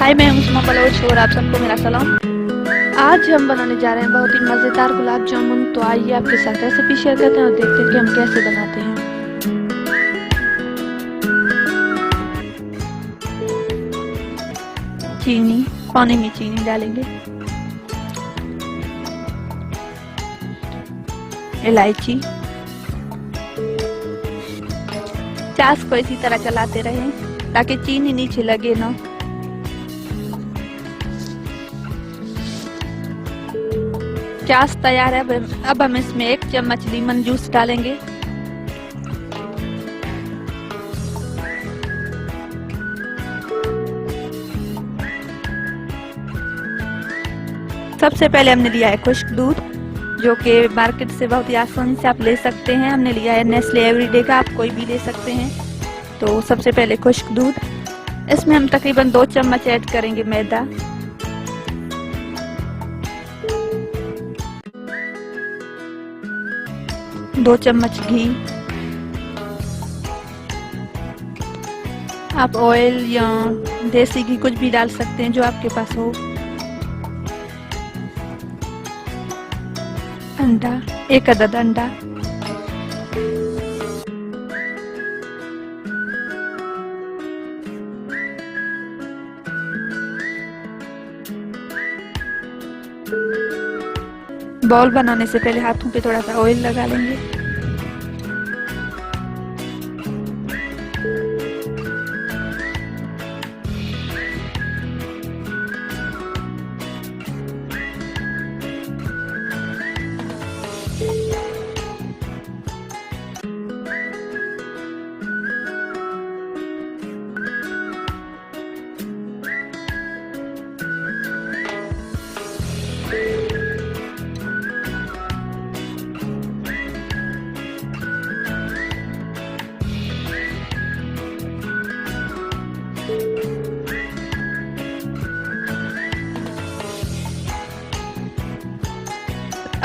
हाय, मैं उज़मा बलोच और आप सबको मेरा सलाम। आज हम बनाने जा रहे हैं बहुत ही मज़ेदार गुलाब जामुन। तो आइए आपके साथ रेसिपी शेयर करते हैं और देखते हैं कि हम कैसे बनाते हैं। चीनी, पानी में चीनी डालेंगे, इलायची, चाश को इसी तरह चलाते रहें ताकि चीनी नीचे लगे ना। चाश तैयार है। अब हम इसमें 1 चम्मच लीमन जूस डालेंगे। सबसे पहले हमने लिया है खुश्क दूध, जो कि मार्केट से बहुत ही आसानी से आप ले सकते हैं। हमने लिया है नेस्ले एवरीडे का, आप कोई भी ले सकते हैं। तो सबसे पहले खुश्क दूध, इसमें हम तकरीबन 2 चम्मच ऐड करेंगे मैदा, दो चम्मच घी, आप ऑयल या देसी घी कुछ भी डाल सकते हैं जो आपके पास हो। अंडा, 1 अदद अंडा, बॉल बनाने से पहले हाथों पे थोड़ा सा ऑयल लगा लेंगे।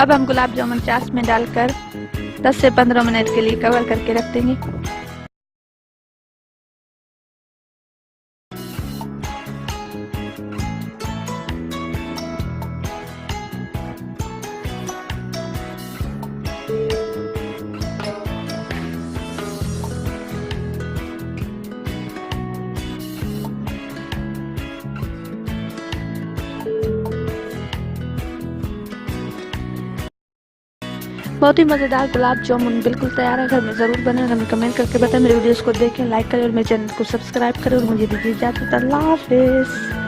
अब हम गुलाब जामुन चाश में डालकर 10 से 15 मिनट के लिए कवर करके रख देंगे। बहुत ही मज़ेदार गुलाब जामुन बिल्कुल तैयार है। घर में ज़रूर बनाएं। हमें कमेंट करके बताएं। मेरे वीडियोस को देखें, लाइक करें और मेरे चैनल को सब्सक्राइब करें और मुझे दीजिए इजाज़त। अल्लाह हाफ़िज़।